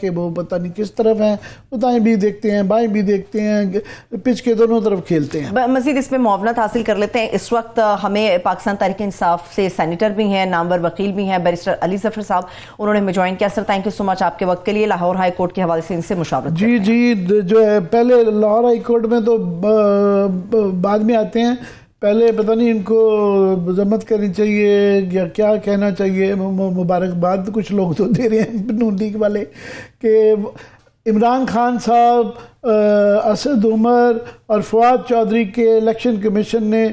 کہ وہ پتہ نہیں کس طرف ہیں، وہ دائیں بھی دیکھتے ہیں بائیں بھی دیکھتے ہیں، پچ کے دونوں طرف کھیلتے ہیں۔ مزید اس میں معاونت حاصل کر لیتے ہیں۔ اس وقت ہمیں پاکستان تحریک انصاف سے سینیٹر بھی ہیں، نامور وکیل بھی ہیں، بیرسٹر علی ظفر صاحب، انہوں نے ہمیں جوائن کیا۔ سر تھینک یو سو مچ آپ کے وقت کے لیے۔ لاہور ہائی کورٹ کے حوالے سے ان سے مشاورت جی جی، جو ہے پہلے لاہور ہائی کورٹ میں تو بعد میں آتے ہیں، پہلے پتہ نہیں ان کو مذمت کرنی چاہیے یا کیا کہنا چاہیے، مبارکباد کچھ لوگ تو دے رہے ہیں نون لیگ والے کہ عمران خان صاحب، اسد عمر اور فواد چودھری کے الیکشن کمیشن نے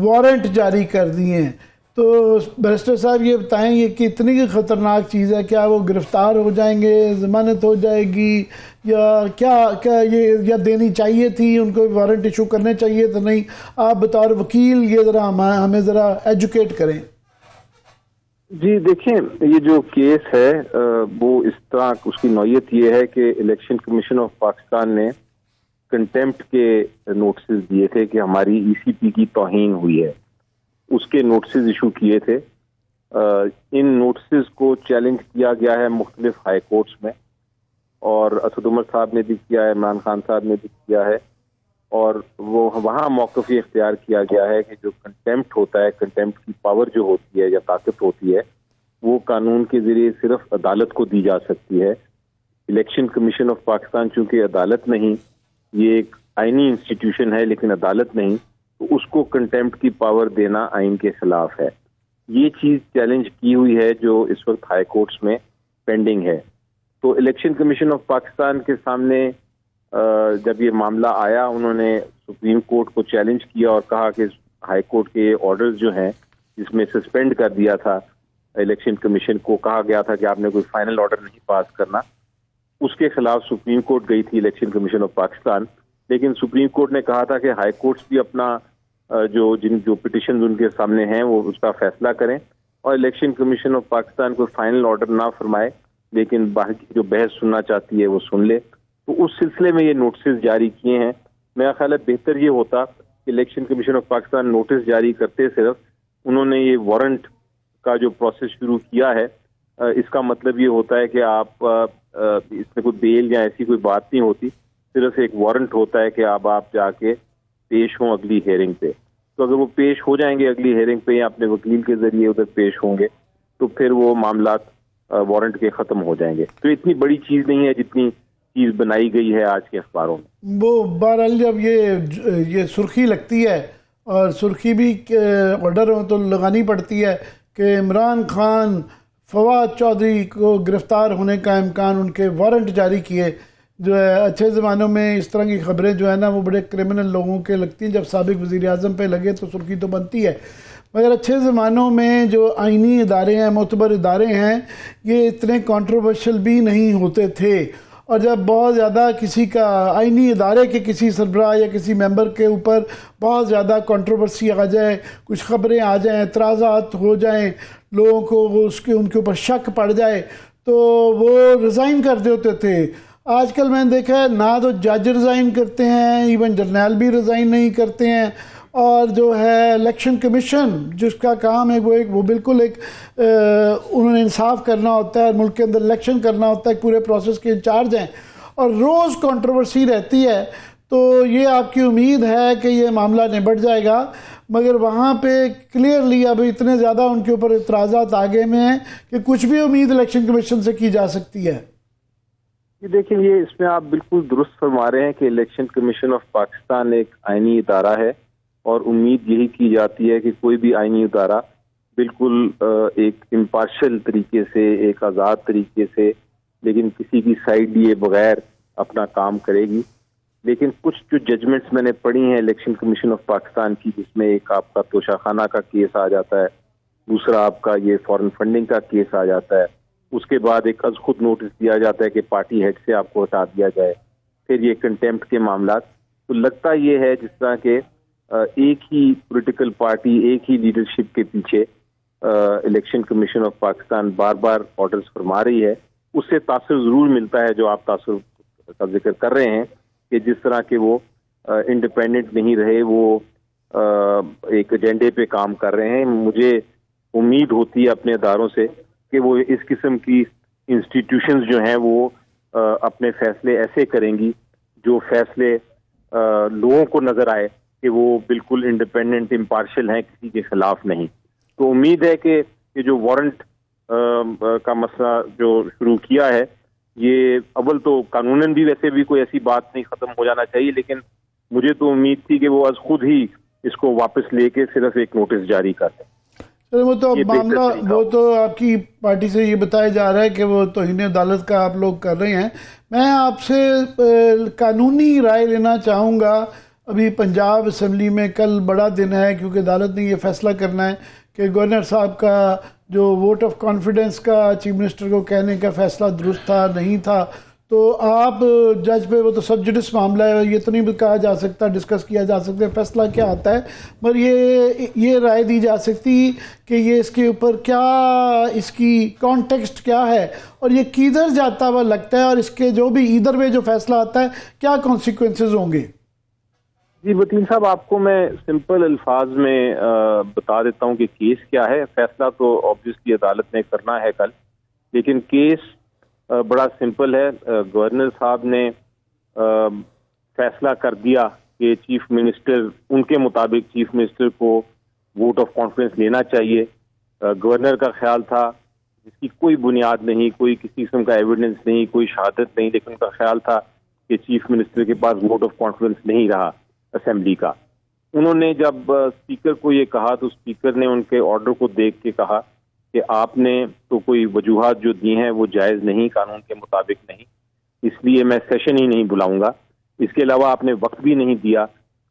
وارنٹ جاری کر دیے ہیں۔ تو بیرسٹر صاحب یہ بتائیں یہ کہ اتنی خطرناک چیز ہے، کیا وہ گرفتار ہو جائیں گے، ضمانت ہو جائے گی یا کیا یہ یا دینی چاہیے تھی، ان کو وارنٹ ایشو کرنے چاہیے تو نہیں؟ آپ بطور وکیل یہ ذرا ہمیں ذرا ایجوکیٹ کریں۔ جی دیکھیں، یہ جو کیس ہے وہ اس طرح اس کی نوعیت یہ ہے کہ الیکشن کمیشن آف پاکستان نے کنٹیمپٹ کے نوٹسز دیے تھے کہ ہماری ای سی پی کی توہین ہوئی ہے، اس کے نوٹسز ایشو کیے تھے۔ ان نوٹسز کو چیلنج کیا گیا ہے مختلف ہائی کورٹس میں، اور اسد عمر صاحب نے بھی کیا ہے، عمران خان صاحب نے بھی کیا ہے، اور وہ وہاں موقف یہ اختیار کیا گیا ہے کہ جو کنٹیمپٹ ہوتا ہے، کنٹیمپٹ کی پاور جو ہوتی ہے یا طاقت ہوتی ہے، وہ قانون کے ذریعے صرف عدالت کو دی جا سکتی ہے۔ الیکشن کمیشن آف پاکستان چونکہ عدالت نہیں، یہ ایک آئینی انسٹیٹیوشن ہے لیکن عدالت نہیں، تو اس کو کنٹیمپٹ کی پاور دینا آئین کے خلاف ہے۔ یہ چیز چیلنج کی ہوئی ہے جو اس وقت ہائی کورٹس میں پینڈنگ ہے۔ تو الیکشن کمیشن آف پاکستان کے سامنے جب یہ معاملہ آیا، انہوں نے سپریم کورٹ کو چیلنج کیا اور کہا کہ ہائی کورٹ کے آرڈرز جو ہیں جس میں سسپینڈ کر دیا تھا الیکشن کمیشن کو، کہا گیا تھا کہ آپ نے کوئی فائنل آرڈر نہیں پاس کرنا، اس کے خلاف سپریم کورٹ گئی تھی الیکشن کمیشن آف پاکستان، لیکن سپریم کورٹ نے کہا تھا کہ ہائی کورٹس بھی اپنا جو پٹیشنز ان کے سامنے ہیں وہ اس کا فیصلہ کریں، اور الیکشن کمیشن آف پاکستان کو فائنل آرڈر نہ فرمائے لیکن باقی جو بحث سننا چاہتی ہے وہ سن لے۔ تو اس سلسلے میں یہ نوٹسز جاری کیے ہیں۔ میرا خیال ہے بہتر یہ ہوتا کہ election commission of Pakistan notice جاری کرتے، صرف انہوں نے یہ وارنٹ کا جو پروسیس شروع کیا ہے، اس کا مطلب یہ ہوتا ہے کہ آپ اس میں کوئی بیل یا ایسی کوئی بات نہیں ہوتی، صرف ایک وارنٹ ہوتا ہے کہ اب آپ جا کے پیش ہوں اگلی ہیئرنگ پہ۔ تو اگر وہ پیش ہو جائیں گے اگلی ہیئرنگ پہ یا اپنے وکیل کے ذریعے ادھر پیش ہوں گے تو پھر وہ معاملات وارنٹ کے ختم ہو جائیں گے۔ تو اتنی بڑی چیز نہیں ہے جتنی چیز بنائی گئی ہے آج کے اخباروں میں۔ وہ بہرحال جب یہ سرخی لگتی ہے، اور سرخی بھی آرڈر ہو تو لگانی پڑتی ہے کہ عمران خان، فواد چودھری کو گرفتار ہونے کا امکان، ان کے وارنٹ جاری کیے۔ جو ہے اچھے زمانوں میں اس طرح کی خبریں جو ہے نا وہ بڑے کرمنل لوگوں کے لگتی ہیں، جب سابق وزیر اعظم پہ لگے تو سرخی تو بنتی ہے، مگر اچھے زمانوں میں جو آئینی ادارے ہیں، معتبر ادارے ہیں، یہ اتنے کنٹروورشل بھی نہیں ہوتے تھے۔ اور جب بہت زیادہ کسی کا آئینی ادارے کے کسی سربراہ یا کسی ممبر کے اوپر بہت زیادہ کنٹروورسی آ جائے، کچھ خبریں آ جائیں، اعتراضات ہو جائیں، لوگوں کو ان کے اوپر شک پڑ جائے تو وہ ریزائن کر دیتے تھے۔ آج کل میں نے دیکھا ہے نہ تو جج ریزائن کرتے ہیں، ایون جرنیل بھی ریزائن نہیں کرتے ہیں، اور جو ہے الیکشن کمیشن جس کا کام ہے وہ بالکل ایک انہوں نے انصاف کرنا ہوتا ہے، ملک کے اندر الیکشن کرنا ہوتا ہے، پورے پروسیس کے انچارج ہیں، اور روز کنٹروورسی رہتی ہے۔ تو یہ آپ کی امید ہے کہ یہ معاملہ نبٹ جائے گا، مگر وہاں پہ کلیئرلی اب اتنے زیادہ ان کے اوپر اعتراضات آگے میں ہیں کہ کچھ بھی امید الیکشن کمیشن سے کی جا سکتی ہے۔ دیکھیں، یہ اس میں آپ بالکل درست فرما رہے ہیں کہ الیکشن کمیشن آف پاکستان ایک آئینی ادارہ ہے، اور امید یہی کی جاتی ہے کہ کوئی بھی آئینی ادارہ بالکل ایک امپارشل طریقے سے، ایک آزاد طریقے سے، لیکن کسی کی سائیڈ لیے بغیر اپنا کام کرے گی۔ لیکن کچھ جو ججمنٹس میں نے پڑھی ہیں الیکشن کمیشن آف پاکستان کی، جس میں ایک آپ کا توشہ خانہ کا کیس آ جاتا ہے، دوسرا آپ کا یہ فارن فنڈنگ کا کیس آ جاتا ہے، اس کے بعد ایک از خود نوٹس دیا جاتا ہے کہ پارٹی ہیڈ سے آپ کو ہٹا دیا جائے، پھر یہ کنٹیمپٹ کے معاملات، تو لگتا یہ ہے جس طرح کہ ایک ہی پولیٹیکل پارٹی، ایک ہی لیڈرشپ کے پیچھے election commission of Pakistan bar bar orders فرما رہی ہے۔ اس سے تاثر ضرور ملتا ہے جو آپ تاثر کا ذکر کر رہے ہیں کہ جس طرح کہ وہ انڈیپینڈنٹ نہیں رہے، وہ ایک ایجنڈے پہ کام کر رہے ہیں۔ مجھے امید ہوتی ہے اپنے اداروں سے کہ وہ اس قسم کی انسٹیٹیوشنز جو ہیں وہ اپنے فیصلے ایسے کریں گی جو فیصلے لوگوں کو نظر آئے کہ وہ بالکل انڈیپینڈنٹ امپارشل ہیں, کسی کے خلاف نہیں. تو امید ہے کہ یہ جو وارنٹ کا مسئلہ جو شروع کیا ہے, یہ اول تو قانوناً بھی ویسے بھی کوئی ایسی بات نہیں ختم ہو جانا چاہیے, لیکن مجھے تو امید تھی کہ وہ از خود ہی اس کو واپس لے کے صرف ایک نوٹس جاری کر دیں. وہ تو معاملہ وہ تو آپ کی پارٹی سے یہ بتایا جا رہا ہے کہ وہ توہین عدالت کا آپ لوگ کر رہے ہیں. میں آپ سے قانونی رائے لینا چاہوں گا. ابھی پنجاب اسمبلی میں کل بڑا دن ہے کیونکہ عدالت نے یہ فیصلہ کرنا ہے کہ گورنر صاحب کا جو ووٹ آف کانفیڈنس کا چیف منسٹر کو کہنے کا فیصلہ درست تھا نہیں تھا. تو آپ جج پہ وہ تو سب جوڈس معاملہ ہے, یہ تو نہیں کہا جا سکتا, ڈسکس کیا جا سکتا ہے فیصلہ کیا آتا ہے, مگر یہ رائے دی جا سکتی کہ یہ اس کے اوپر کیا, اس کی کانٹیکسٹ کیا ہے اور یہ کدھر جاتا ہوا لگتا ہے, اور اس کے جو بھی ادھر وے جو فیصلہ آتا ہے کیا کانسیکوینسز ہوں گے. جی وکیل صاحب, آپ کو میں سمپل الفاظ میں بتا دیتا ہوں کہ کیس کیا ہے. فیصلہ تو آبویسلی عدالت نے کرنا ہے کل, لیکن کیس بڑا سمپل ہے. گورنر صاحب نے فیصلہ کر دیا کہ چیف منسٹر, ان کے مطابق چیف منسٹر کو ووٹ آف کانفیڈنس لینا چاہیے. گورنر کا خیال تھا, جس کی کوئی بنیاد نہیں, کوئی کسی قسم کا ایویڈنس نہیں, کوئی شہادت نہیں, لیکن ان کا خیال تھا کہ چیف منسٹر کے پاس ووٹ آف کانفیڈنس نہیں رہا اسمبلی کا. انہوں نے جب اسپیکر کو یہ کہا تو اسپیکر نے ان کے آرڈر کو دیکھ کے کہا کہ آپ نے تو کوئی وجوہات جو دی ہیں وہ جائز نہیں, قانون کے مطابق نہیں, اس لیے میں سیشن ہی نہیں بلاؤں گا. اس کے علاوہ آپ نے وقت بھی نہیں دیا.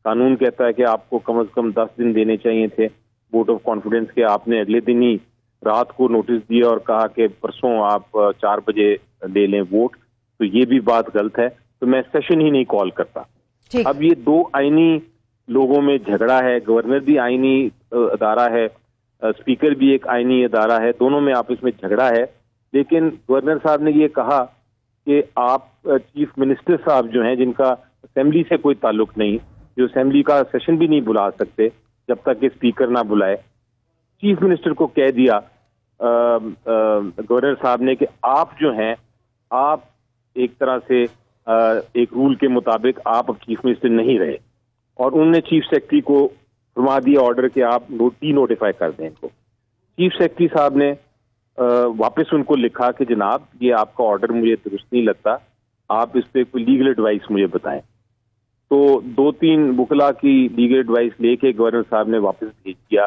قانون کہتا ہے کہ آپ کو کم از کم 10 دن دینے چاہیے تھے ووٹ آف کانفیڈنس کے. آپ نے اگلے دن ہی رات کو نوٹس دیا اور کہا کہ پرسوں آپ 4 بجے لے لیں ووٹ, تو یہ بھی بات غلط ہے. تو میں سیشن ہی نہیں کال کرتا. اب یہ دو آئینی لوگوں میں جھگڑا ہے, گورنر بھی آئینی ادارہ ہے, اسپیکر بھی ایک آئینی ادارہ ہے, دونوں میں آپس میں جھگڑا ہے. لیکن گورنر صاحب نے یہ کہا کہ آپ چیف منسٹر صاحب جو ہیں, جن کا اسمبلی سے کوئی تعلق نہیں, جو اسمبلی کا سیشن بھی نہیں بلا سکتے جب تک کہ اسپیکر نہ بلائے, چیف منسٹر کو کہہ دیا گورنر صاحب نے کہ آپ جو ہیں, آپ ایک طرح سے ایک رول کے مطابق آپ اب چیف منسٹر نہیں رہے. اور انہوں نے چیف سیکرٹری کو فرما دیا آرڈر کہ آپ ڈی نوٹیفائی کر دیں ان کو. چیف سیکرٹری صاحب نے واپس ان کو لکھا کہ جناب یہ آپ کا آرڈر مجھے درست نہیں لگتا, آپ اس پہ کوئی لیگل ایڈوائس مجھے بتائیں. تو 2-3 وکلا کی لیگل ایڈوائس لے کے گورنر صاحب نے واپس بھیج دیا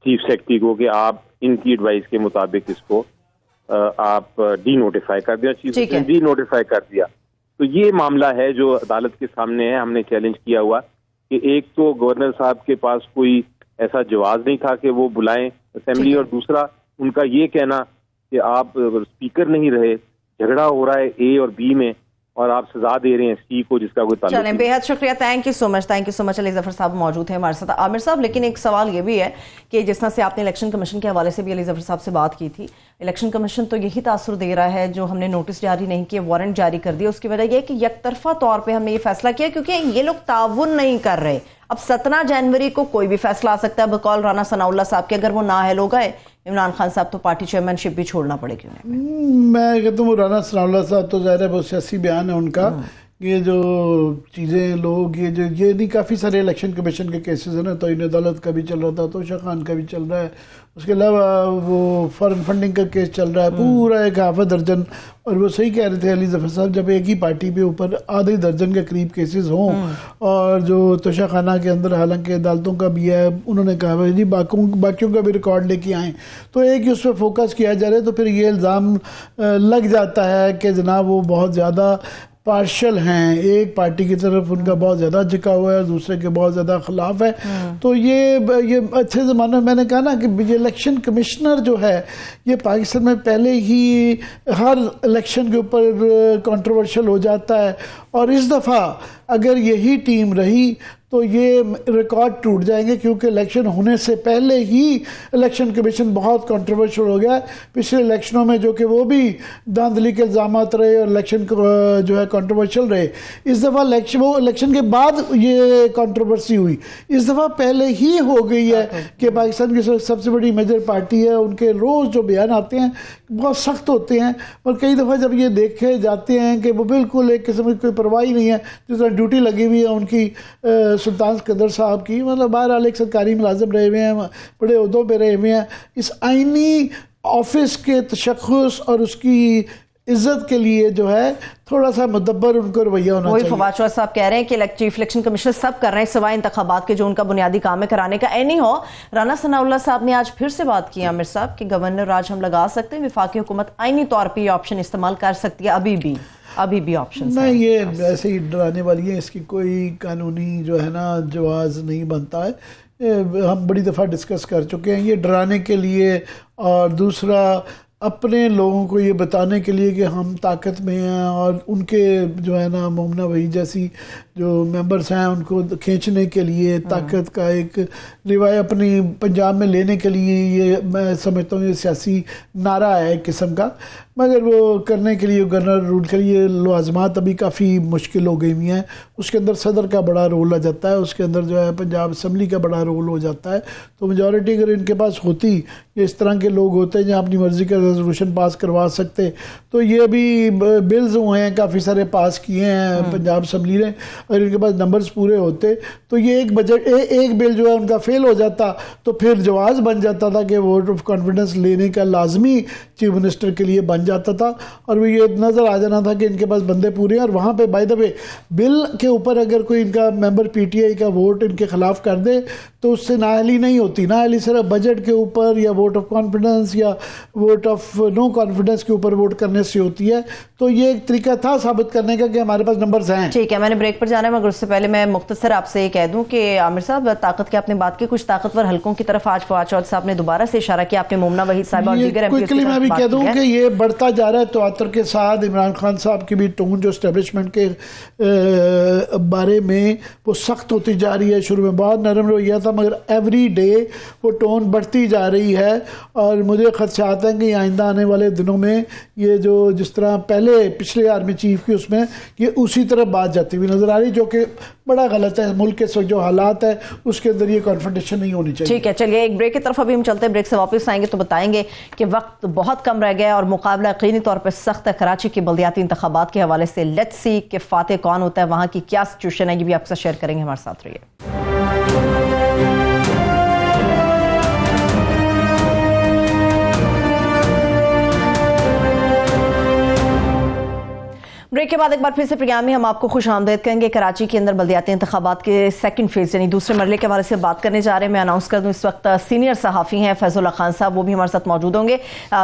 چیف سیکرٹری کو کہ آپ ان کی ایڈوائس کے مطابق اس کو آپ ڈی نوٹیفائی کر دیں. چیف سیکرٹری نے ڈی نوٹیفائی کر دیا. تو یہ معاملہ ہے جو عدالت کے سامنے ہے. ہم نے چیلنج کیا ہوا کہ ایک تو گورنر صاحب کے پاس کوئی ایسا جواز نہیں تھا کہ وہ بلائیں اسمبلی, اور دوسرا ان کا یہ کہنا کہ آپ اسپیکر نہیں رہے, جھگڑا ہو رہا ہے اے اور بی میں, اور آپ سزا دے رہے ہیں سی کو جس کا کوئی تعلق نہیں. چلیں, بے حد شکریہ, تھینک یو سو مچ. علی ظفر صاحب موجود ہیں ہمارے ساتھ. عامر صاحب, لیکن ایک سوال یہ بھی ہے کہ جس طرح سے آپ نے الیکشن کمیشن کے حوالے سے بھی علی ظفر صاحب سے بات کی تھی, الیکشن کمیشن تو یہی تاثر دے رہا ہے جو ہم نے نوٹس جاری نہیں کیے, وارنٹ جاری کر دیا, اس کی وجہ یہ ہے کہ یک طرفہ طور پہ ہم نے یہ فیصلہ کیا کیونکہ یہ لوگ تعاون نہیں کر رہے. اب 17 جنوری کو کوئی بھی فیصلہ آ سکتا ہے بقول رانا ثناء اللہ صاحب کے. اگر وہ نااہل ہو گئے, عمران خان صاحب تو پارٹی چیئرمین شپ بھی چھوڑنا پڑے گی انہیں. میں کہتا ہوں رانا ثناء اللہ صاحب تو ظاہر ہے بہت سیاسی بیان ہے ان کا. یہ جو چیزیں لوگ یہ نہیں, کافی سارے الیکشن کمیشن کے کیسز ہیں نا, توہین عدالت کا بھی چل رہا تھا, توشہ خان کا بھی چل رہا ہے, اس کے علاوہ وہ فارن فنڈنگ کا کیس چل رہا ہے, پورا ایک ½ درجن. اور وہ صحیح کہہ رہے تھے علی ظفر صاحب, جب ایک ہی پارٹی پہ اوپر ½ درجن کے قریب کیسز ہوں, اور جو توشہ خانہ کے اندر حالانکہ عدالتوں کا بھی ہے, انہوں نے کہا جی باقیوں کا بھی ریکارڈ لے کے آئیں, تو ایک ہی اس پہ فوکس کیا جا رہا ہے. تو پھر یہ الزام لگ جاتا ہے کہ جناب وہ بہت زیادہ پارشل ہیں, ایک پارٹی کی طرف ان کا بہت زیادہ جھکا ہوا ہے, دوسرے کے بہت زیادہ خلاف ہے. تو یہ اچھے زمانے میں نے کہا نا کہ یہ الیکشن کمشنر جو ہے یہ پاکستان میں پہلے ہی ہر الیکشن کے اوپر کنٹروورشل ہو جاتا ہے, اور اس دفعہ اگر یہی ٹیم رہی تو یہ ریکارڈ ٹوٹ جائیں گے، کیونکہ الیکشن ہونے سے پہلے ہی الیکشن کمیشن بہت کنٹروورشل ہو گیا ہے. پچھلے الیکشنوں میں جو کہ وہ بھی دھاندلی کے الزامات رہے اور الیکشن جو ہے کنٹروورشل رہے. اس دفعہ وہ الیکشن کے بعد یہ کنٹروورسی ہوئی. اس دفعہ پہلے ہی ہو گئی ہے کہ پاکستان کی سب سے بڑی میجر پارٹی ہے، ان کے روز جو بیان آتے ہیں بہت سخت ہوتے ہیں، اور کئی دفعہ جب یہ دیکھے جاتے ہیں کہ وہ بالکل ایک قسم کی کوئی پرواہ نہیں ہے، جس طرح ڈیوٹی لگی ہوئی ہے ان کی سلطان سکندر صاحب کی، مطلب بہرحال ایک سرکاری ملازم رہے ہوئے ہیں، بڑے عہدوں پہ رہے ہوئے ہیں. اس آئینی آفس کے تشخص اور اس کی عزت کے لیے جو ہے تھوڑا سا مدبر ان کو رویہ ہونا چاہیے. فواد چودھری صاحب کہہ رہے ہیں کہ چیف الیکشن کمشنر سب کر رہے ہیں سوائے انتخابات کے جو ان کا بنیادی کام ہے کرانے کا. نہیں ہو رانا ثناء اللہ صاحب نے آج پھر سے بات کی عامر صاحب کہ گورنر راج ہم لگا سکتے ہیں، وفاقی حکومت آئینی طور پہ یہ آپشن استعمال کر سکتی ہے. ابھی بھی آپشن نہیں، یہ ایسے ہی ڈرانے والی ہے، اس کی کوئی قانونی جو ہے نا جواز نہیں بنتا ہے. ہم بڑی دفعہ ڈسکس کر چکے ہیں یہ ڈرانے کے لیے، اور دوسرا اپنے لوگوں کو یہ بتانے کے لیے کہ ہم طاقت میں ہیں، اور ان کے جو ہے نا مومنہ وحید جیسی جو ممبرز ہیں ان کو کھینچنے کے لیے طاقت کا ایک روایت اپنی پنجاب میں لینے کے لیے یہ میں سمجھتا ہوں یہ سیاسی نعرہ ہے ایک قسم کا. مگر وہ کرنے کے لیے گورنر رول کے لیے لوازمات ابھی کافی مشکل ہو گئی ہوئی ہیں. اس کے اندر صدر کا بڑا رول آ جاتا ہے، اس کے اندر جو ہے پنجاب اسمبلی کا بڑا رول ہو جاتا ہے. تو میجورٹی اگر ان کے پاس ہوتی، اس طرح کے لوگ ہوتے ہیں جہاں اپنی مرضی کا ریزولوشن پاس کروا سکتے، تو یہ بھی بلز ہوئے ہیں کافی سارے پاس کیے ہیں پنجاب اسمبلی نے. اگر ان کے پاس نمبرز پورے ہوتے تو یہ ایک بل جو ہے ان کا فیل ہو جاتا، تو پھر جواز بن جاتا تھا کہ ووٹ آف کانفیڈنس لینے کا لازمی چیف منسٹر کے لیے بن جاتا تھا، اور وہ یہ نظر آ جانا تھا کہ ان کے پاس بندے پورے ہیں. اور وہاں پہ بائی دا وے بل کے اوپر اگر کوئی ان کا ممبر پی ٹی آئی کا ووٹ ان کے خلاف کر دے تو اس سے نااہلی نہیں ہوتی. نااہلی صرف بجٹ کے اوپر یا ووٹ آف کانفیڈنس یا ووٹ آف نو کانفیڈنس کے اوپر ووٹ کرنے سے ہوتی ہے. تو یہ ایک طریقہ تھا ثابت کرنے کا کہ ہمارے پاس نمبرز ہیں. ٹھیک ہے، میں نے بریک پر جانا ہے، مگر اس سے پہلے میں مختصر آپ سے یہ کہہ دوں کہ عامر صاحب طاقت کی آپ نے بات کی، کچھ طاقتور حلقوں کی طرف آج فواد چودھری صاحب نے دوبارہ سے اشارہ کیا، آپ نے مومنہ وحید صاحب اور دیگر ایم پی میں بھی کہہ دوں کہ یہ بڑھتا جا رہا ہے تواتر کے ساتھ. عمران خان صاحب کی بھی ٹون جو اسٹیبلشمنٹ کے بارے میں وہ سخت ہوتی جا رہی ہے. شروع میں بہت نرم رویہ تھا، مگر ایوری ڈے وہ ٹون بڑھتی جا رہی ہے. اور مجھے خدشات ہیں کہ آئندہ آنے والے دنوں میں یہ جو جس طرح پہلے پچھلے آرمی چیف کی اس میں یہ اسی طرح بات جاتی ہوئی نظر آ رہی، جو کہ بڑا غلط ہے. ملک کے جو حالات ہے اس کے اندر یہ کانفرنٹیشن نہیں ہونی چاہیے. ٹھیک ہے، چلیے ایک بریک کی طرف ابھی ہم چلتے ہیں. بریک سے واپس آئیں گے تو بتائیں گے کہ وقت بہت کم رہ گیا اور مقابلہ یقینی طور پر سخت ہے. کراچی کے بلدیاتی انتخابات کے حوالے سے لیٹس سی کہ فاتح کون ہوتا ہے، وہاں کی کیا سچویشن ہے، یہ بھی آپ سے شیئر کریں گے. ہمارے ساتھ رہیے. بریک کے بعد ایک بار پھر سے پروگرام میں ہم آپ کو خوش آمدید کہیں گے. کراچی کے اندر بلدیاتی انتخابات کے سیکنڈ فیز یعنی دوسرے مرحلے کے حوالے سے بات کرنے جا رہے ہیں. میں اناؤنس کر دوں اس وقت سینئر صحافی ہیں فیض اللہ خان صاحب، وہ بھی ہمارے ساتھ موجود ہوں گے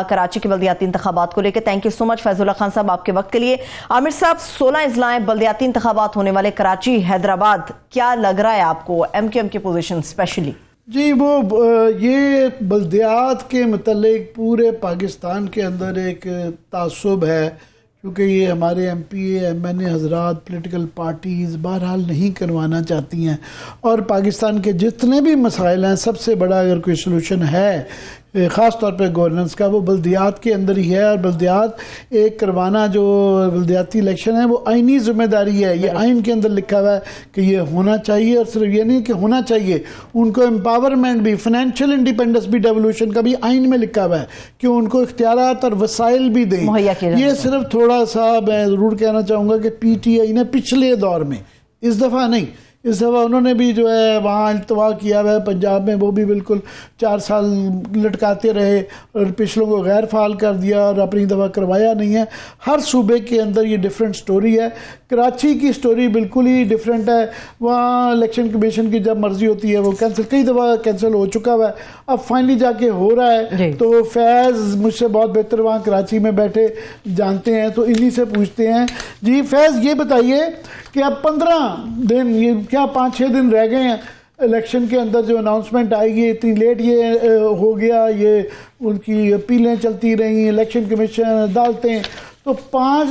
کراچی کے بلدیاتی انتخابات کو لے کے. تھینک یو سو مچ فیض اللہ خان صاحب آپ کے وقت کے لیے. عامر صاحب 16 اضلاع بلدیاتی انتخابات ہونے والے کراچی حیدرآباد، کیا لگ رہا ہے آپ کو ایم کیو ایم کی پوزیشن اسپیشلی؟ جی وہ یہ بلدیات کے متعلق پورے پاکستان کے اندر ایک تعصب ہے، کیونکہ یہ ہمارے M P A M N A حضرات پولیٹیکل پارٹیز بہرحال نہیں کروانا چاہتی ہیں. اور پاکستان کے جتنے بھی مسائل ہیں سب سے بڑا اگر کوئی سلوشن ہے خاص طور پہ گورننس کا، وہ بلدیات کے اندر ہی ہے. اور بلدیات ایک کروانا جو بلدیاتی الیکشن ہے وہ آئینی ذمہ داری ہے. یہ آئین کے اندر لکھا ہوا ہے کہ یہ ہونا چاہیے، اور صرف یہ نہیں کہ ہونا چاہیے، ان کو امپاورمنٹ بھی، فائنینشیل انڈیپینڈنس بھی، ڈیولوشن کا بھی آئین میں لکھا ہوا ہے کہ ان کو اختیارات اور وسائل بھی دیں. یہ صرف تھوڑا سا میں ضرور کہنا چاہوں گا کہ پی ٹی آئی نے پچھلے دور میں، اس دفعہ نہیں، اس دفعہ انہوں نے بھی جو ہے وہاں التوا کیا ہوا ہے پنجاب میں، وہ بھی بالکل 4 سال لٹکاتے رہے اور پچھلوں کو غیر فعال کر دیا اور اپنی دفعہ کروایا نہیں ہے. ہر صوبے کے اندر یہ ڈیفرنٹ سٹوری ہے. کراچی کی سٹوری بالکل ہی ڈیفرنٹ ہے. وہاں الیکشن کمیشن کی جب مرضی ہوتی ہے وہ کینسل، کئی دفعہ کینسل ہو چکا ہوا ہے، اب فائنلی جا کے ہو رہا ہے. تو فیض مجھ سے بہت بہتر وہاں کراچی میں بیٹھے جانتے ہیں، تو انہی سے پوچھتے ہیں. جی فیض یہ بتائیے کہ اب 15 دن، یہ کیا 5-6 دن رہ گئے ہیں الیکشن کے اندر، جو اناؤنسمنٹ آئے گی اتنی لیٹ یہ ہو گیا، یہ ان کی اپیلیں چلتی رہیں، الیکشن کمیشن، عدالتیں، تو 5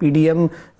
PDM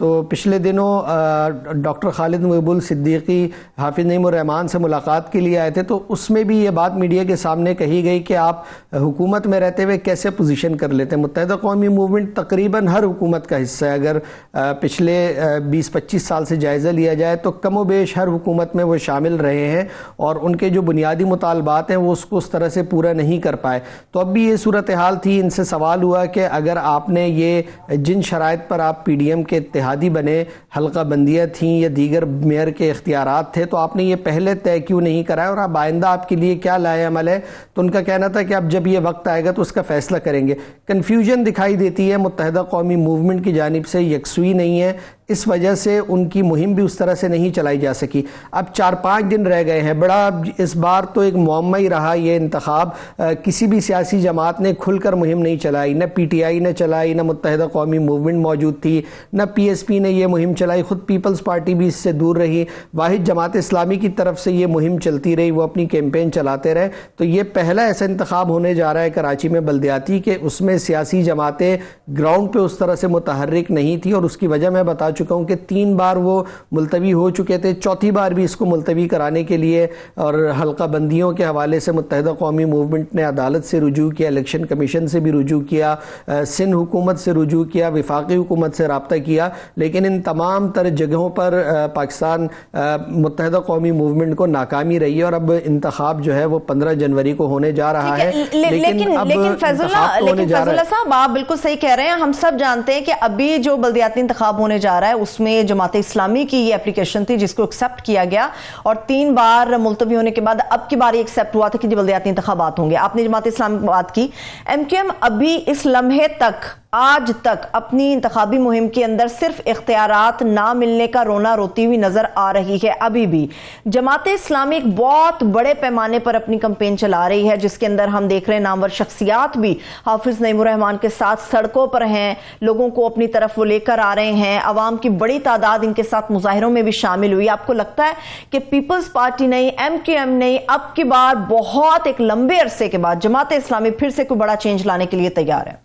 تو پچھلے دنوں ڈاکٹر خالد محب الصدیقی حافظ نعیم الرحمان سے ملاقات کے لیے آئے تھے، تو اس میں بھی یہ بات میڈیا کے سامنے کہی گئی کہ آپ حکومت میں رہتے ہوئے کیسے پوزیشن کر لیتے ہیں۔ متحدہ قومی موومنٹ تقریباً ہر حکومت کا حصہ ہے، اگر پچھلے 20-25 سال سے جائزہ لیا جائے تو کم و بیش ہر حکومت میں وہ شامل رہے ہیں، اور ان کے جو بنیادی مطالبات ہیں وہ اس کو اس طرح سے پورا نہیں کر پائے۔ تو اب بھی یہ صورتحال تھی، ان سے سوال ہوا کہ اگر آپ نے یہ جن شرائط پر آپ پی ڈی ایم کے اتحادی بنے، حلقہ بندیاں تھیں یا دیگر میئر کے اختیارات تھے، تو آپ نے یہ پہلے طے کیوں نہیں کرائے، اور اب آئندہ آپ کے لیے کیا لائے عمل ہے؟ تو ان کا کہنا تھا کہ اب جب یہ وقت آئے گا تو اس کا فیصلہ کریں گے۔ کنفیوژن دکھائی دیتی ہے متحدہ قومی موومنٹ کی جانب سے، یکسوئی نہیں ہے، اس وجہ سے ان کی مہم بھی اس طرح سے نہیں چلائی جا سکی۔ اب 4-5 دن رہ گئے ہیں، بڑا اس بار تو ایک معمہ ہی رہا یہ انتخاب۔ کسی بھی سیاسی جماعت نے کھل کر مہم نہیں چلائی، نہ پی ٹی آئی نے چلائی، نہ متحدہ قومی موومنٹ موجود تھی، نہ پی ایس پی نے یہ مہم چلائی، خود پیپلز پارٹی بھی اس سے دور رہی، واحد جماعت اسلامی کی طرف سے یہ مہم چلتی رہی، وہ اپنی کیمپین چلاتے رہے۔ تو یہ پہلا ایسا انتخاب ہونے جا رہا ہے کراچی میں بلدیاتی کہ اس میں سیاسی جماعتیں گراؤنڈ پہ اس طرح سے متحرک نہیں تھی، اور اس کی وجہ میں بتا چکا ہوں کہ 3 بار وہ ملتوی ہو چکے تھے، چوتھی بار بھی اس کو ملتوی کرانے کے لیے اور حلقہ بندیوں کے حوالے سے متحدہ قومی موومنٹ نے عدالت سے رجوع کیا، الیکشن کمیشن سے بھی رجوع کیا، سندھ حکومت سے رجوع کیا، وفاقی حکومت سے رابطہ کیا، لیکن ان تمام تر جگہوں پر پاکستان متحدہ قومی موومنٹ کو ناکامی رہی ہے، اور اب انتخاب جو ہے وہ 15 جنوری کو ہونے جا رہا ہے۔ لیکن فیض اللہ صاحب آپ بالکل صحیح کہہ رہے ہیں، ہم سب جانتے ہیں کہ ابھی جو بلدیاتی انتخاب ہونے جا رہا ہے اس میں جماعت اسلامی کی یہ اپلیکیشن تھی جس کو ایکسیپٹ کیا گیا، اور 3 بار ملتوی ہونے کے بعد اب کی بار ایکسیپٹ ہوا تھا کہ بلدیاتی انتخابات ہوں گے۔ آپ نے جماعت اسلامی کی بات کی، ایم کیو ایم ابھی اس لمحے تک آج تک اپنی انتخابی مہم کے اندر صرف اختیارات نہ ملنے کا رونا روتی ہوئی نظر آ رہی ہے۔ ابھی بھی جماعت اسلامی ایک بہت بڑے پیمانے پر اپنی کمپین چلا رہی ہے، جس کے اندر ہم دیکھ رہے ہیں نامور شخصیات بھی حافظ نعیم الرحمان کے ساتھ سڑکوں پر ہیں، لوگوں کو اپنی طرف وہ لے کر آ رہے ہیں، عوام کی بڑی تعداد ان کے ساتھ مظاہروں میں بھی شامل ہوئی۔ آپ کو لگتا ہے کہ پیپلز پارٹی نہیں، ایم کیو ایم نہیں، اب کی بار بہت ایک لمبے عرصے کے بعد جماعت اسلامی پھر سے کوئی بڑا چینج لانے کے لیے تیار ہے؟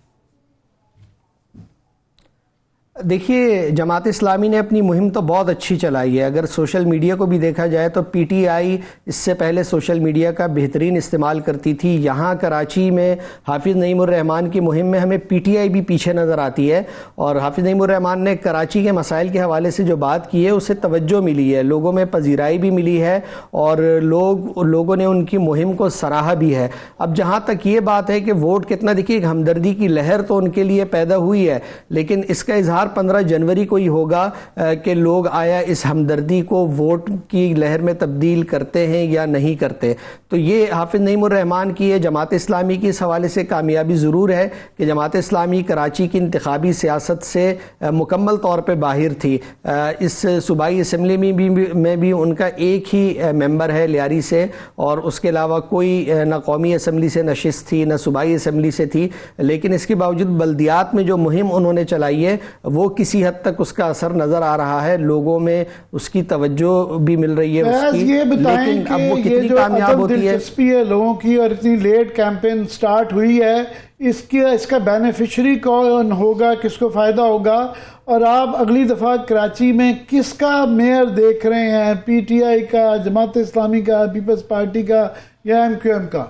دیکھیے، جماعت اسلامی نے اپنی مہم تو بہت اچھی چلائی ہے۔ اگر سوشل میڈیا کو بھی دیکھا جائے تو پی ٹی آئی اس سے پہلے سوشل میڈیا کا بہترین استعمال کرتی تھی۔ یہاں کراچی میں حافظ نعیم الرحمان کی مہم میں ہمیں پی ٹی آئی بھی پیچھے نظر آتی ہے، اور حافظ نعیم الرحمان نے کراچی کے مسائل کے حوالے سے جو بات کی ہے اسے توجہ ملی ہے، لوگوں میں پذیرائی بھی ملی ہے، اور لوگوں نے ان کی مہم کو سراہا بھی ہے۔ اب جہاں تک یہ بات ہے کہ ووٹ کتنا، دیکھیے ایک ہمدردی کی لہر تو ان کے لیے پیدا ہوئی ہے، لیکن اس کا اظہار 15 جنوری کو ہی ہوگا کہ لوگ آیا اس ہمدردی کو ووٹ کی لہر میں تبدیل کرتے ہیں یا نہیں کرتے۔ تو یہ حافظ نعیم الرحمان کی ہے، جماعت اسلامی کی اس حوالے سے کامیابی ضرور ہے کہ جماعت اسلامی کراچی کی انتخابی سیاست سے مکمل طور پہ باہر تھی۔ اس صوبائی اسمبلی میں بھی ان کا ایک ہی ممبر ہے لیاری سے، اور اس کے علاوہ کوئی نہ قومی اسمبلی سے نشست تھی نہ صوبائی اسمبلی سے تھی، لیکن اس کے باوجود بلدیات میں جو مہم انہوں نے چلائی ہے وہ کسی حد تک اس کا اثر نظر آ رہا ہے، لوگوں میں اس کی توجہ بھی مل رہی ہے اس کی، لیکن اب وہ کتنی کامیاب ہوتی ہے۔ دلچسپی ہے لوگوں کی، اور اتنی لیٹ کیمپین سٹارٹ ہوئی ہے، اس کا بینیفیشری کون ہوگا، کس کو فائدہ ہوگا؟ اور آپ اگلی دفعہ کراچی میں کس کا میئر دیکھ رہے ہیں؟ پی ٹی آئی کا، جماعت اسلامی کا، پیپلز پارٹی کا، یا ایم کیو ایم کا؟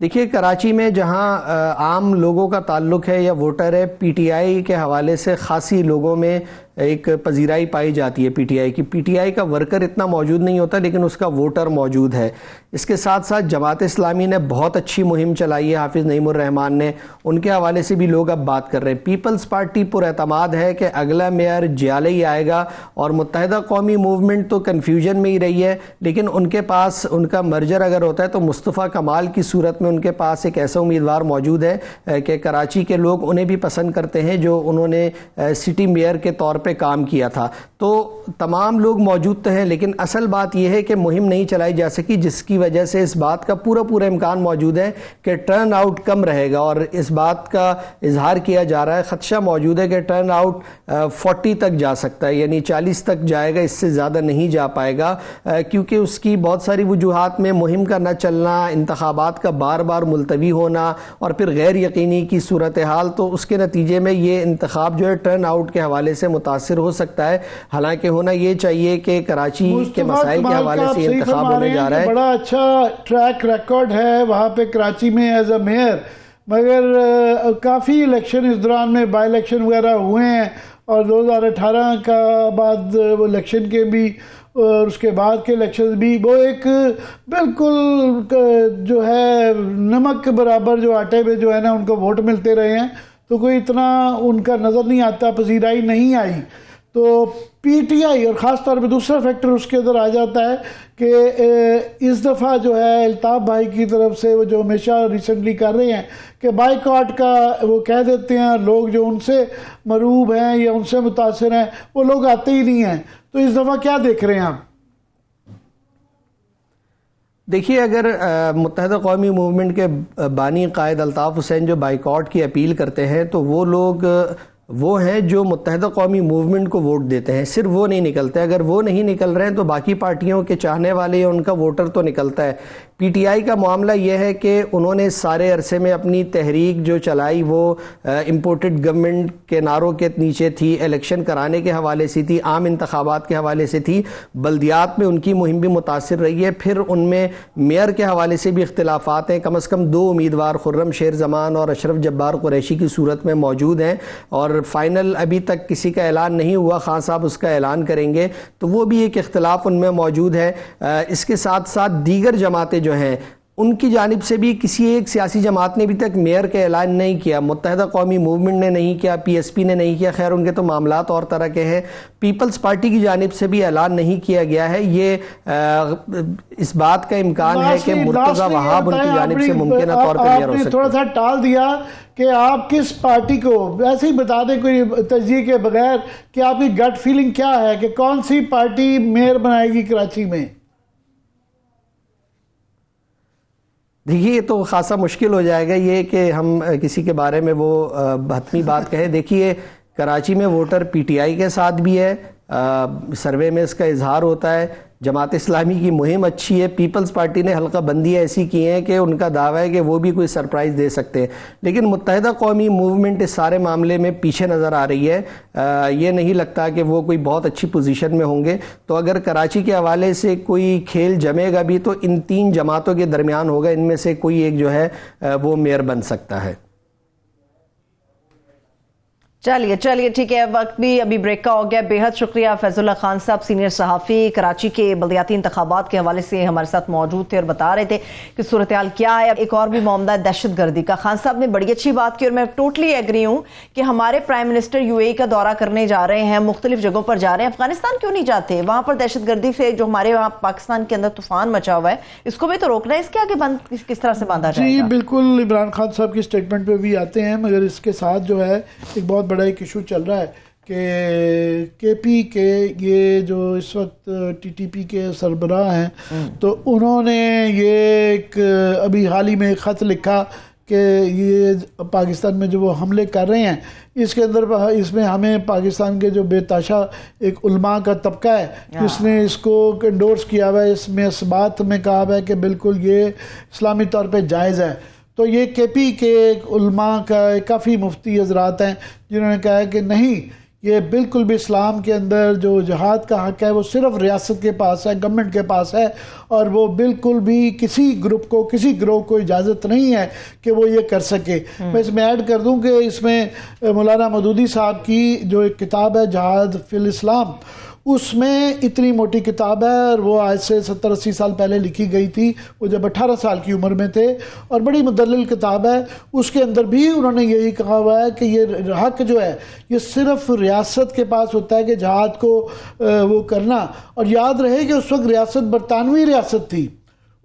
دیکھیے کراچی میں جہاں عام لوگوں کا تعلق ہے یا ووٹر ہے، پی ٹی آئی کے حوالے سے خاصی لوگوں میں ایک پذیرائی پائی جاتی ہے پی ٹی آئی کی۔ پی ٹی آئی کا ورکر اتنا موجود نہیں ہوتا لیکن اس کا ووٹر موجود ہے۔ اس کے ساتھ ساتھ جماعت اسلامی نے بہت اچھی مہم چلائی ہے، حافظ نعیم الرحمان نے، ان کے حوالے سے بھی لوگ اب بات کر رہے ہیں۔ پیپلز پارٹی پر اعتماد ہے کہ اگلا میئر جیالے ہی آئے گا، اور متحدہ قومی موومنٹ تو کنفیوژن میں ہی رہی ہے، لیکن ان کے پاس ان کا مرجر اگر ہوتا ہے تو مصطفیٰ کمال کی صورت میں ان کے پاس ایک ایسا امیدوار موجود ہے کہ کراچی کے لوگ انہیں بھی پسند کرتے ہیں، جو انہوں نے سٹی میئر کے طور پہ کام کیا تھا. تو تمام لوگ موجود تو ہیں, لیکن اصل بات یہ ہے کہ مہم نہیں چلائی جا سکی, جس کی وجہ سے اس بات کا پورا امکان موجود ہے کہ ٹرن آؤٹ کم رہے گا, اور اس بات کا اظہار کیا جا رہا ہے, خدشہ موجود ہے کہ ٹرن آؤٹ 40 تک جا سکتا ہے, یعنی 40 تک جائے گا, اس سے زیادہ نہیں جا پائے گا, کیونکہ اس کی بہت ساری وجوہات میں مہم کا نہ چلنا, انتخابات کا بار بار ملتوی ہونا, اور پھر غیر یقینی کی صورتحال. تو اس کے نتیجے میں یہ انتخاب جو ہے ٹرن آؤٹ کے حوالے سے متاثر ہو سکتا ہے. حالانکہ ہونا یہ چاہیے کہ کراچی کے مسائل کے حوالے سے انتخاب ہونے جا رہا ہے. بڑا اچھا ٹریک ریکارڈ ہے وہاں پہ کراچی میں ایز اے میئر, مگر کافی الیکشن اس دوران میں بائی الیکشن وغیرہ ہوئے ہیں, اور 2018 کا بعد وہ الیکشن کے بھی اور اس کے بعد کے الیکشن بھی, وہ ایک بالکل جو ہے نمک برابر جو آٹے میں جو ہے نا ان کو ووٹ ملتے رہے ہیں, تو کوئی اتنا ان کا نظر نہیں آتا, پذیرائی نہیں آئی. تو پی ٹی آئی اور خاص طور پہ دوسرا فیکٹر اس کے اندر آ جاتا ہے کہ اس دفعہ جو ہے الطاف بھائی کی طرف سے وہ جو ہمیشہ ریسنٹلی کر رہے ہیں کہ بائیکاٹ کا وہ کہہ دیتے ہیں, لوگ جو ان سے مروب ہیں یا ان سے متاثر ہیں وہ لوگ آتے ہی نہیں ہیں. تو اس دفعہ کیا دیکھ رہے ہیں آپ؟ دیکھیے, اگر متحدہ قومی موومنٹ کے بانی قائد الطاف حسین جو بائیکاٹ کی اپیل کرتے ہیں, تو وہ لوگ وہ ہیں جو متحدہ قومی موومنٹ کو ووٹ دیتے ہیں, صرف وہ نہیں نکلتے. اگر وہ نہیں نکل رہے ہیں تو باقی پارٹیوں کے چاہنے والے یا ان کا ووٹر تو نکلتا ہے. پی ٹی آئی کا معاملہ یہ ہے کہ انہوں نے سارے عرصے میں اپنی تحریک جو چلائی وہ امپورٹڈ گورنمنٹ کے نعروں کے نیچے تھی, الیکشن کرانے کے حوالے سے تھی, عام انتخابات کے حوالے سے تھی. بلدیات میں ان کی مہم بھی متاثر رہی ہے. پھر ان میں میئر کے حوالے سے بھی اختلافات ہیں, کم از کم 2 امیدوار خرم شیر زمان اور اشرف جبار قریشی کی صورت میں موجود ہیں, اور فائنل ابھی تک کسی کا اعلان نہیں ہوا, خان صاحب اس کا اعلان کریں گے. تو وہ بھی ایک اختلاف ان میں موجود ہے. اس کے ساتھ ساتھ دیگر جماعتیں جو ہیں ان کی جانب سے بھی کسی ایک سیاسی جماعت نے ابھی تک میئر کا اعلان نہیں کیا. متحدہ قومی موومنٹ نے نہیں کیا, پی ایس پی نے نہیں کیا, خیر ان کے تو معاملات اور طرح کے ہیں. پیپلز پارٹی کی جانب سے بھی اعلان نہیں کیا گیا ہے. یہ اس بات کا امکان ہے کہ مرتضی وہاب ان کی جانب سے ممکنہ طور پر میئر ہو سکتے ہیں. تھوڑا سا ٹال دیا کہ آپ کس پارٹی کو, ایسے ہی بتا دیں کوئی تجزیے کے بغیر, کہ آپ کی گٹ فیلنگ کیا ہے کہ کون سی پارٹی میئر بنائے گی کراچی میں؟ دیکھیے, یہ تو خاصا مشکل ہو جائے گا یہ کہ ہم کسی کے بارے میں وہ حتمی بات کہیں. دیکھیے, کراچی میں ووٹر پی ٹی آئی کے ساتھ بھی ہے, سروے میں اس کا اظہار ہوتا ہے. جماعت اسلامی کی مہم اچھی ہے. پیپلز پارٹی نے حلقہ بندیاں ایسی کی ہیں کہ ان کا دعویٰ ہے کہ وہ بھی کوئی سرپرائز دے سکتے ہیں. لیکن متحدہ قومی موومنٹ اس سارے معاملے میں پیچھے نظر آ رہی ہے. یہ نہیں لگتا کہ وہ کوئی بہت اچھی پوزیشن میں ہوں گے. تو اگر کراچی کے حوالے سے کوئی کھیل جمے گا بھی تو ان 3 جماعتوں کے درمیان ہوگا, ان میں سے کوئی ایک جو ہے وہ میئر بن سکتا ہے. چلیے ٹھیک ہے, وقت بھی ابھی بریک کا ہو گیا. بے حد شکریہ فیض اللہ خان صاحب, سینئر صحافی, کراچی کے بلدیاتی انتخابات کے حوالے سے ہمارے ساتھ موجود تھے اور بتا رہے تھے کہ صورتحال کیا ہے. ایک اور بھی معاملہ دہشت گردی کا. خان صاحب نے بڑی اچھی بات کی اور میں ٹوٹلی ایگری ہوں کہ ہمارے پرائم منسٹر یو اے ای کا دورہ کرنے جا رہے ہیں, مختلف جگہوں پر جا رہے ہیں. افغانستان کیوں نہیں جاتے؟ وہاں پر دہشت گردی سے جو ہمارے وہاں پاکستان کے اندر طوفان مچا ہوا ہے, اس کو بھی تو روکنا ہے. اس کے آگے بند کس طرح سے باندھا جائے گا؟ جی بالکل, عمران خان صاحب کی سٹیٹمنٹ پہ بھی آتے ہیں, مگر اس کے ساتھ جو ہے ایک بہت بڑا ایک ایشو چل رہا ہے کہ کے پی کے یہ جو اس وقت ٹی ٹی پی کے سربراہ ہیں, تو انہوں نے یہ ایک ابھی حال ہی میں خط لکھا کہ یہ پاکستان میں جو وہ حملے کر رہے ہیں, اس کے اندر اس میں ہمیں پاکستان کے جو بے تاشا ایک علماء کا طبقہ ہے جس نے اس کو انڈورس کیا ہوا ہے, اس میں اس بات میں کہا ہوا ہے کہ بالکل یہ اسلامی طور پہ جائز ہے. تو یہ کے پی کے علماء کا کافی مفتی حضرات ہیں جنہوں نے کہا ہے کہ نہیں, یہ بالکل بھی اسلام کے اندر جو جہاد کا حق ہے وہ صرف ریاست کے پاس ہے, گورنمنٹ کے پاس ہے, اور وہ بالکل بھی کسی گروپ کو, کسی گروہ کو اجازت نہیں ہے کہ وہ یہ کر سکے. میں اس میں ایڈ کر دوں کہ اس میں مولانا مودودی صاحب کی جو ایک کتاب ہے جہاد فی الاسلام, اس میں اتنی موٹی کتاب ہے, اور وہ آج سے 70-80 سال پہلے لکھی گئی تھی, وہ جب 18 سال کی عمر میں تھے, اور بڑی مدلل کتاب ہے. اس کے اندر بھی انہوں نے یہی کہا ہوا ہے کہ یہ حق جو ہے یہ صرف ریاست کے پاس ہوتا ہے کہ جہاد کو وہ کرنا. اور یاد رہے کہ اس وقت ریاست برطانوی ریاست تھی,